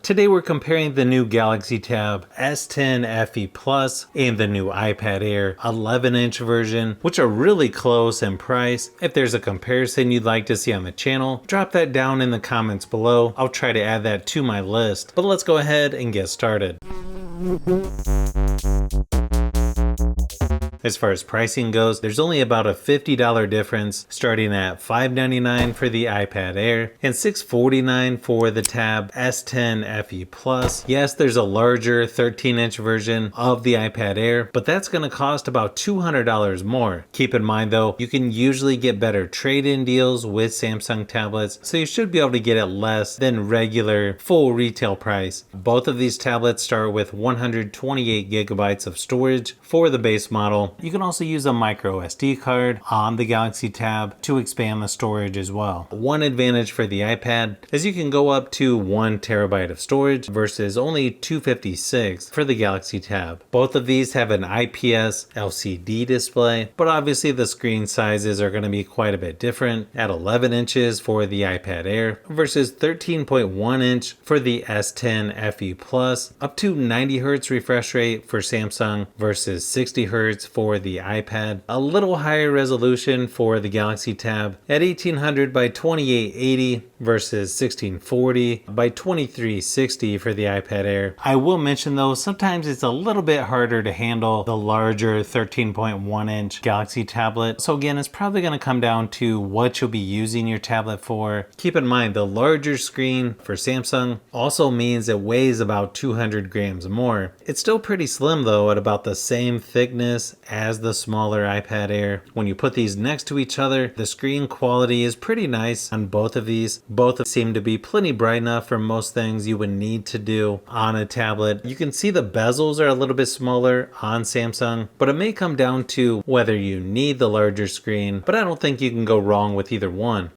Today we're comparing the new Galaxy Tab S10 FE Plus and the new iPad Air 11-inch version, which are really close in price. If there's a comparison you'd like to see on the channel, drop that down in the comments below. I'll try to add that to my list, but let's go ahead and get started. As far as pricing goes, there's only about a $50 difference, starting at $599 for the iPad Air and $649 for the Tab S10 FE Plus. Yes, there's a larger 13-inch version of the iPad Air, but that's going to cost about $200 more. Keep in mind though, you can usually get better trade-in deals with Samsung tablets, so you should be able to get it less than regular full retail price. Both of these tablets start with 128 gigabytes of storage for the base model. You can also use a micro SD card on the Galaxy Tab to expand the storage as well. One advantage for the iPad is you can go up to 1 terabyte of storage versus only 256 for the Galaxy Tab. Both of these have an IPS LCD display, but obviously the screen sizes are going to be quite a bit different at 11 inches for the iPad Air versus 13.1 inch for the S10 FE Plus, up to 90 Hz refresh rate for Samsung versus 60 Hz for the iPad, a little higher resolution for the Galaxy Tab at 1800 by 2880 versus 1640 by 2360 for the iPad Air. I will mention though, sometimes it's a little bit harder to handle the larger 13.1 inch Galaxy tablet. So again, it's probably going to come down to what you'll be using your tablet for. Keep in mind, the larger screen for Samsung also means it weighs about 200 grams more. It's still pretty slim though, at about the same thickness as the smaller iPad Air. When you put these next to each other, the screen quality is pretty nice on both of these. Both seem to be plenty bright enough for most things you would need to do on a tablet. You can see the bezels are a little bit smaller on Samsung, but it may come down to whether you need the larger screen, but I don't think you can go wrong with either one.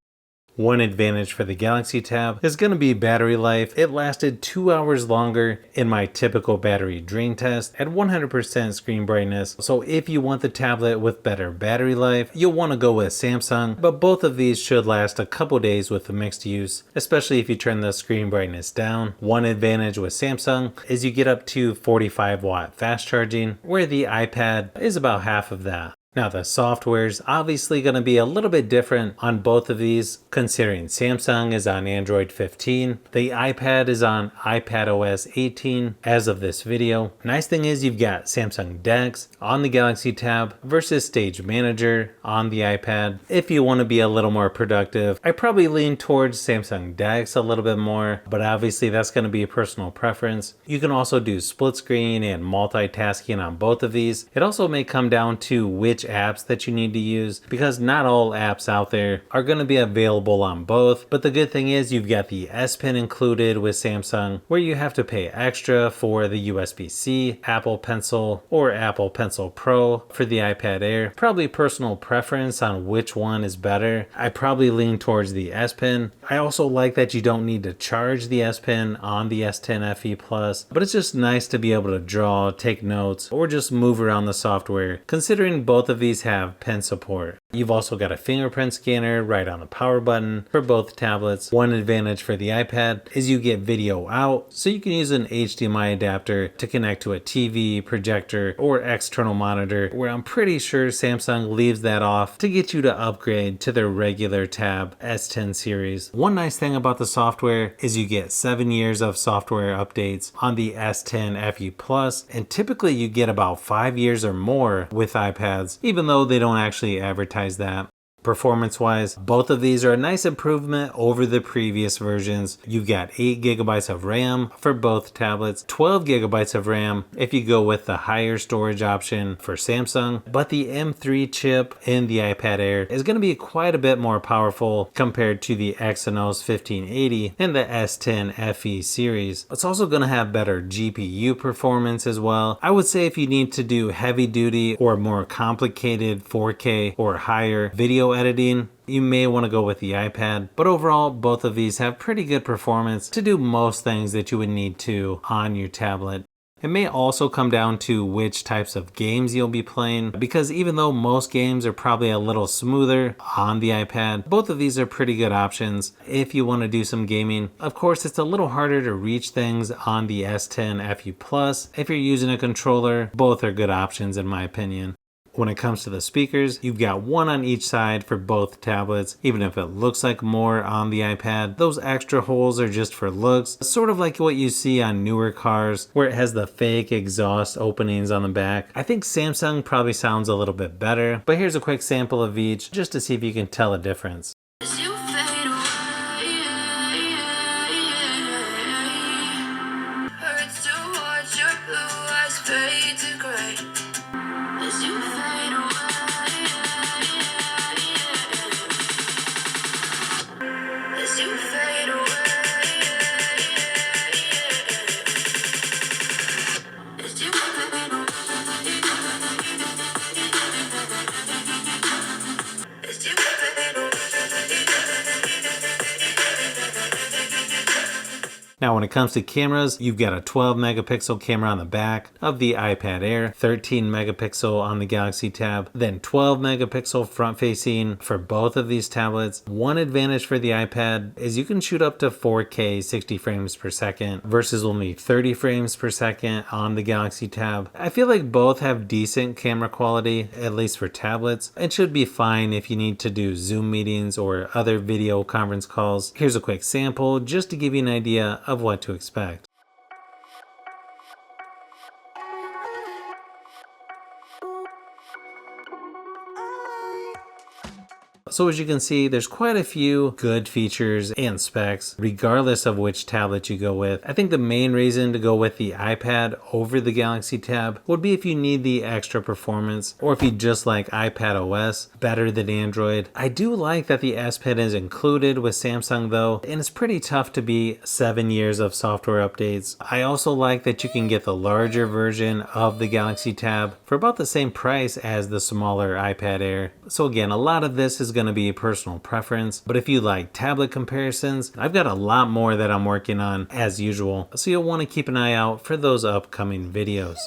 One advantage for the Galaxy Tab is going to be battery life. It lasted 2 hours longer in my typical battery drain test at 100% screen brightness. So if you want the tablet with better battery life, you'll want to go with Samsung, but both of these should last a couple days with the mixed use, especially if you turn the screen brightness down. One advantage with Samsung is you get up to 45 watt fast charging, where the iPad is about half of that. Now the software is obviously going to be a little bit different on both of these, considering Samsung is on Android 15, the iPad is on iPadOS 18 as of this video. Nice thing is you've got Samsung DeX on the Galaxy Tab versus Stage Manager on the iPad. If you want to be a little more productive, I probably lean towards Samsung DeX a little bit more, but obviously that's going to be a personal preference. You can also do split screen and multitasking on both of these. It also may come down to which apps that you need to use, because not all apps out there are going to be available on both. But the good thing is you've got the S Pen included with Samsung, where you have to pay extra for the USB-C, Apple Pencil, or Apple Pencil Pro for the iPad Air. Probably personal preference on which one is better. I probably lean towards the S Pen. I also like that you don't need to charge the S Pen on the S10 FE Plus, but it's just nice to be able to draw, take notes, or just move around the software, considering both of these have pen support. You've also got a fingerprint scanner right on the power button for both tablets. One advantage for the iPad is you get video out, so you can use an HDMI adapter to connect to a TV, projector, or external monitor, where I'm pretty sure Samsung leaves that off to get you to upgrade to their regular Tab S10 series. One nice thing about the software is you get 7 years of software updates on the S10 FE Plus, and typically you get about 5 years or more with iPads, even though they don't actually advertise that. Performance-wise, both of these are a nice improvement over the previous versions. You've got 8 gigabytes of RAM for both tablets, 12 gigabytes of RAM if you go with the higher storage option for Samsung, but the M3 chip in the iPad Air is going to be quite a bit more powerful compared to the Exynos 1580 and the S10 FE series. It's also going to have better GPU performance as well. I would say if you need to do heavy duty or more complicated 4K or higher video editing, you may want to go with the iPad, but overall both of these have pretty good performance to do most things that you would need to on your tablet. It may also come down to which types of games you'll be playing, because even though most games are probably a little smoother on the iPad, both of these are pretty good options if you want to do some gaming. Of course, it's a little harder to reach things on the S10 FE Plus. If you're using a controller, both are good options in my opinion. When it comes to the speakers, you've got one on each side for both tablets. Even if it looks like more on the iPad, those extra holes are just for looks, sort of like what you see on newer cars where it has the fake exhaust openings on the back. I think Samsung probably sounds a little bit better, but here's a quick sample of each just to see if you can tell a difference. Now when it comes to cameras, you've got a 12 megapixel camera on the back of the iPad Air, 13 megapixel on the Galaxy Tab, then 12 megapixel front facing for both of these tablets. One advantage for the iPad is you can shoot up to 4K 60 frames per second versus only 30 frames per second on the Galaxy Tab. I feel like both have decent camera quality, at least for tablets. It should be fine if you need to do Zoom meetings or other video conference calls. Here's a quick sample just to give you an idea of what to expect. So as you can see, there's quite a few good features and specs, regardless of which tablet you go with. I think the main reason to go with the iPad over the Galaxy Tab would be if you need the extra performance, or if you just like iPad OS better than Android. I do like that the S Pen is included with Samsung though, and it's pretty tough to beat 7 years of software updates. I also like that you can get the larger version of the Galaxy Tab for about the same price as the smaller iPad Air. So again, a lot of this is going to be personal preference, but if you like tablet comparisons, I've got a lot more that I'm working on as usual, so you'll want to keep an eye out for those upcoming videos.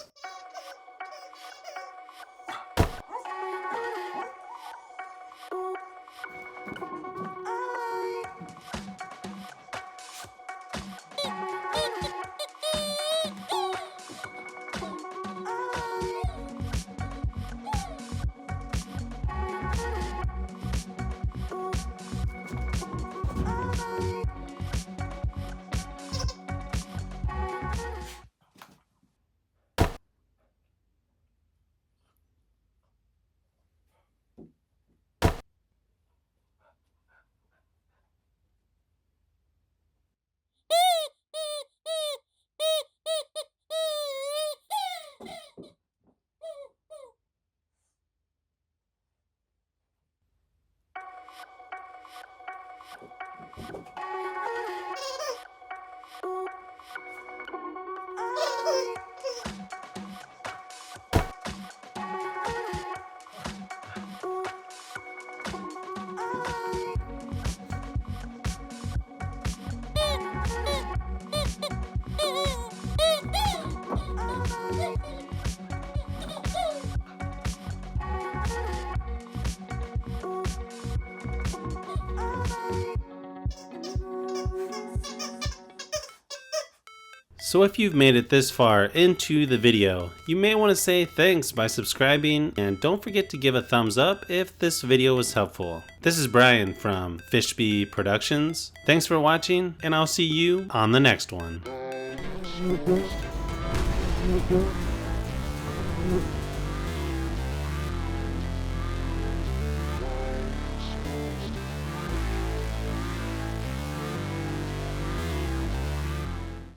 So if you've made it this far into the video, you may want to say thanks by subscribing, and don't forget to give a thumbs up if this video was helpful. This is Brian from Fishbee Productions. Thanks for watching, and I'll see you on the next one.